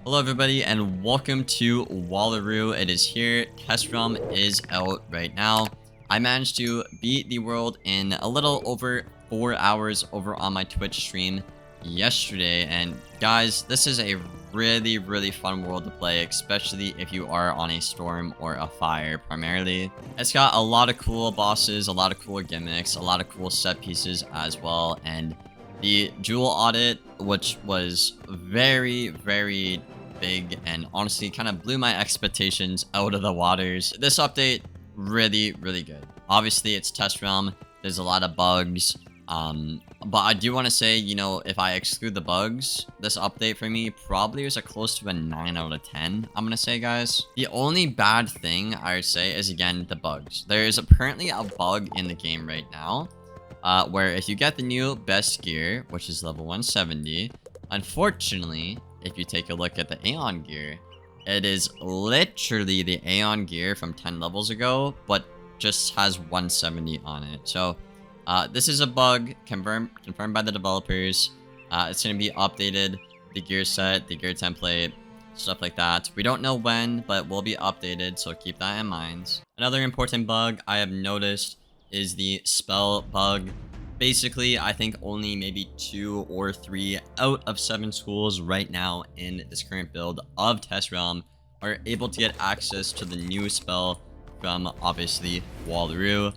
Hello everybody and welcome to Wallaru. It is here. Test realm is out right now. I managed to beat the world in a little over 4 hours over on my Twitch stream yesterday. And guys, this is a really fun world to play, especially if you are on a storm or a fire primarily. It's got a lot of cool bosses, a lot of cool gimmicks, a lot of cool set pieces as well. And the jewel audit, which was very big and honestly kind of blew my expectations out of the waters. This update, really good. Obviously, it's test realm. There's a lot of bugs. But I do want to say, you know, if I exclude the bugs, this update for me probably was a close to a 9 out of 10, I'm going to say, guys. The only bad thing I would say is, again, the bugs. There is apparently a bug in the game right now. Where if you get the new best gear, which is level 170, unfortunately, if you take a look at the Aeon gear, it is literally the Aeon gear from 10 levels ago, but just has 170 on it. So, this is a bug confirmed by the developers. It's going to be updated, the gear set, the gear template, stuff like that. We don't know when, but it will be updated, so keep that in mind. Another important bug I have noticed is the spell bug. Basically, I think only maybe 2 or 3 out of 7 schools right now in this current build of Test Realm are able to get access to the new spell from, obviously, Wallaru.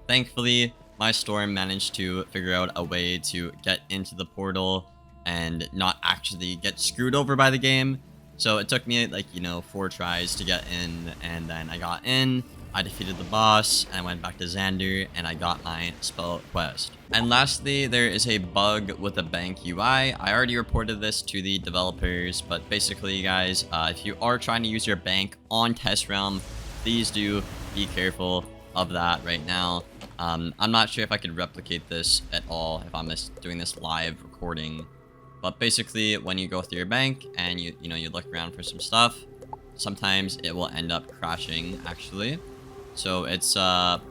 Thankfully, my storm managed to figure out a way to get into the portal and not actually get screwed over by the game. So it took me, like, you know, 4 tries to get in, and then I got in. I defeated the boss, and I went back to Xander, and I got my spell quest. And lastly, there is a bug with the bank UI. I already reported this to the developers, but basically, guys, if you are trying to use your bank on Test Realm, please do be careful of that right now. I'm not sure if I could replicate this at all if I'm just doing this live recording. But basically, when you go through your bank and you look around for some stuff, sometimes it will end up crashing, actually. So it's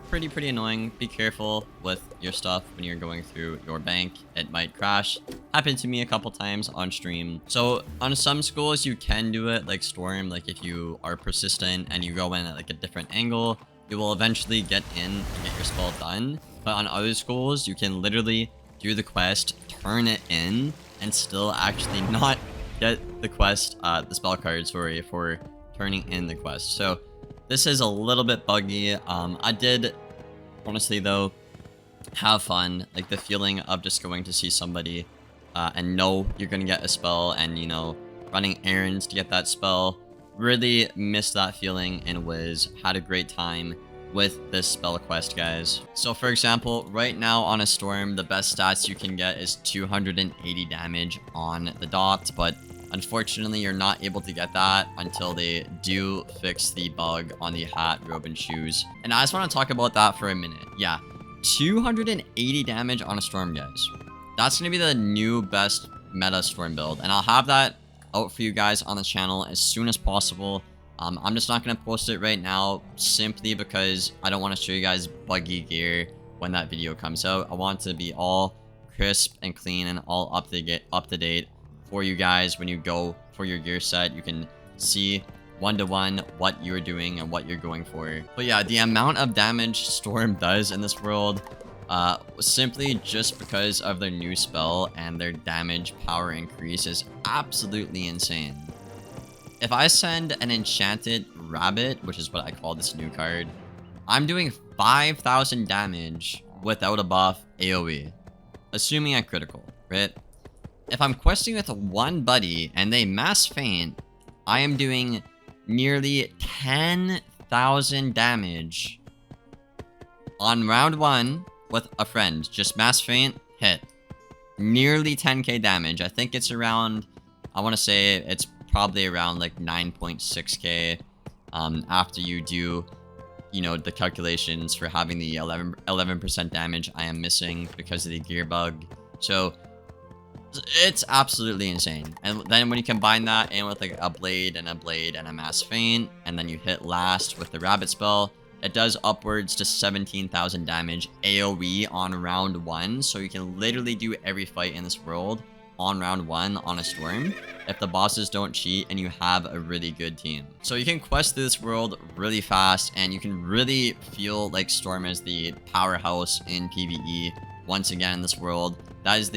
pretty annoying. Be careful with your stuff when you're going through your bank. It might crash. Happened to me a couple times on stream. So on some schools you can do it like Storm. Like if you are persistent and you go in at like a different angle, you will eventually get in and get your spell done. But on other schools, you can literally do the quest, turn it in, and still actually not get the quest, the spell card, sorry, for turning in the quest. So this is a little bit buggy. I did, honestly though, have fun. Like the feeling of just going to see somebody and know you're going to get a spell and, you know, running errands to get that spell. Really missed that feeling and had a great time with this spell quest, guys. So for example, right now on a storm, the best stats you can get is 280 damage on the dot, but unfortunately, you're not able to get that until they do fix the bug on the hat, robe, and shoes. And I just want to talk about that for a minute. Yeah, 280 damage on a storm, guys. That's going to be the new best meta storm build. And I'll have that out for you guys on the channel as soon as possible. I'm just not going to post it right now simply because I don't want to show you guys buggy gear when that video comes out. I want it to be all crisp and clean and all up to date for you guys. When you go for your gear set, you can see one-to-one what you're doing and what you're going for. But yeah, the amount of damage Storm does in this world, simply just because of their new spell and their damage power increase, is absolutely insane. If I send an enchanted rabbit, which is what I call this new card, I'm doing 5,000 damage without a buff AoE, assuming I critical, right? If I'm questing with one buddy and they mass faint, I am doing nearly 10,000 damage on round 1 with a friend. Just mass faint, hit. Nearly 10k damage. I think it's around, I want to say it's probably around like 9.6k after you do, you know, the calculations for having the 11% damage I am missing because of the gear bug. So it's absolutely insane. And then when you combine that in with like a blade and a mass feint, and then you hit last with the rabbit spell, it does upwards to 17,000 damage AoE on round 1. So you can literally do every fight in this world on round 1 on a Storm if the bosses don't cheat and you have a really good team. So you can quest through this world really fast, and you can really feel like Storm is the powerhouse in PvE once again in this world. That is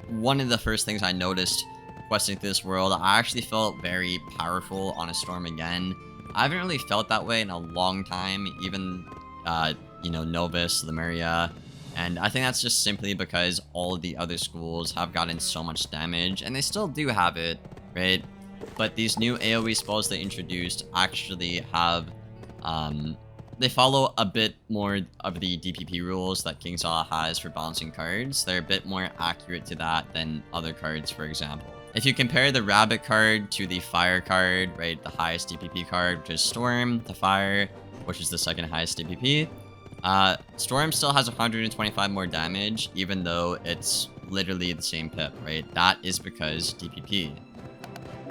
one of the first things I noticed questing through this world. I actually felt very powerful on a Storm again. I haven't really felt that way in a long time, even you know, Novus, Lemuria. And I think that's just simply because all of the other schools have gotten so much damage, and they still do have it, right? But these new AoE spells they introduced actually have, they follow a bit more of the DPP rules that KingsIsle has for balancing cards. They're a bit more accurate to that than other cards, for example. If you compare the Rabbit card to the Fire card, right, the highest DPP card, which is Storm, to Fire, which is the second highest DPP, Storm still has 125 more damage, even though it's literally the same pip, right? That is because DPP.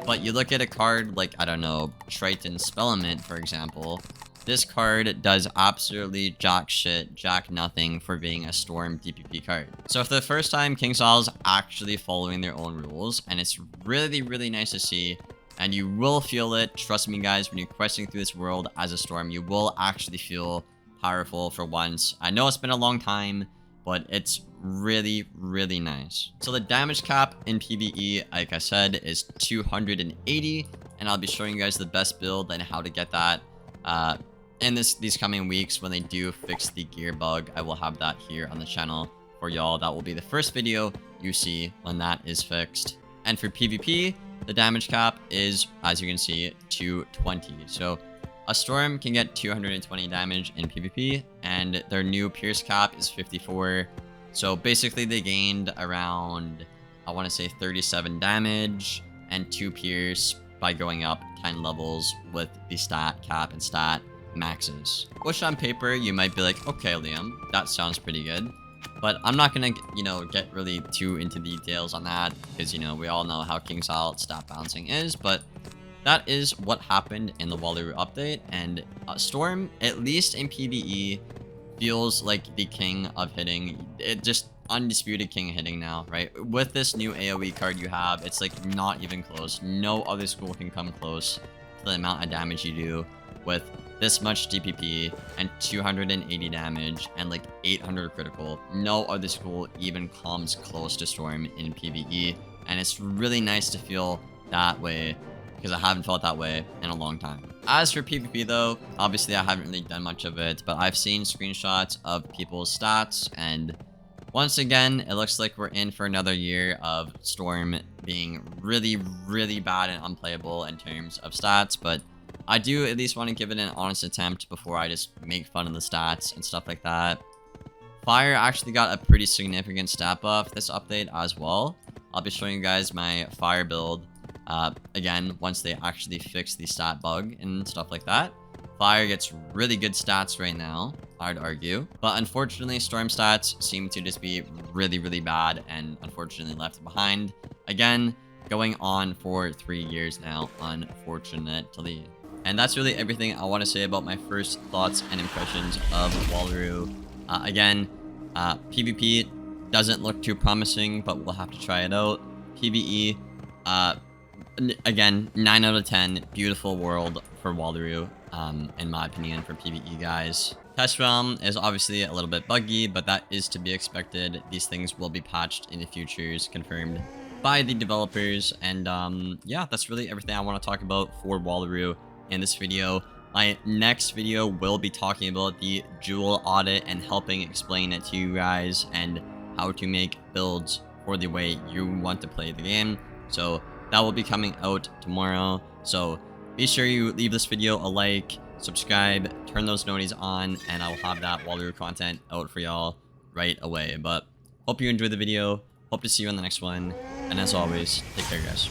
But you look at a card like, I don't know, Triton Spellament, for example. This card does absolutely jack shit, jack nothing for being a Storm DPP card. So for the first time, KingsIsle's actually following their own rules, and it's really, really nice to see. And you will feel it, trust me guys, when you're questing through this world as a Storm, you will actually feel powerful for once. I know it's been a long time, but it's really, really nice. So the damage cap in PvE, like I said, is 280, and I'll be showing you guys the best build and how to get that in these coming weeks when they do fix the gear bug. I will have that here on the channel for y'all. That will be the first video you see when that is fixed. And for PvP, the damage cap is, as you can see, 220. So a Storm can get 220 damage in PvP, and their new Pierce cap is 54. So basically they gained around, I want to say 37 damage and 2 Pierce by going up 10 levels with the stat cap and stat maxes. Which on paper, you might be like, okay, Liam, that sounds pretty good. But I'm not gonna, you know, get really too into details on that, because, you know, we all know how KingsIsle stat balancing is, but that is what happened in the Wallaru update, and Storm, at least in PvE, feels like the king of hitting. It just undisputed king of hitting now, right? With this new AoE card you have, it's like not even close. No other school can come close to the amount of damage you do with this much DPP and 280 damage and like 800 critical. No other school even comes close to Storm in PvE, and it's really nice to feel that way, because I haven't felt that way in a long time. As for PvP though, obviously I haven't really done much of it, but I've seen screenshots of people's stats, and once again, it looks like we're in for another year of Storm being really, really bad and unplayable in terms of stats, but I do at least want to give it an honest attempt before I just make fun of the stats and stuff like that. Fire actually got a pretty significant stat buff this update as well. I'll be showing you guys my Fire build again once they actually fix the stat bug and stuff like that. Fire gets really good stats right now, I'd argue, but unfortunately Storm stats seem to just be really, really bad and unfortunately left behind. Again, going on for 3 years now, unfortunately. And that's really everything I want to say about my first thoughts and impressions of Wallaru. Again, PvP doesn't look too promising, but we'll have to try it out. PvE, again, 9 out of 10, beautiful world for Wallaru, in my opinion, for PvE guys. Test realm is obviously a little bit buggy, but that is to be expected. These things will be patched in the futures, confirmed by the developers. And yeah, that's really everything I want to talk about for Wallaru in this video. My next video will be talking about the Jewel audit and helping explain it to you guys and how to make builds for the way you want to play the game. So that will be coming out tomorrow. So be sure you leave this video a like, subscribe, turn those noties on, and I'll have that Wallaru content out for y'all right away. But hope you enjoyed the video. Hope to see you on the next one. And as always, take care, guys.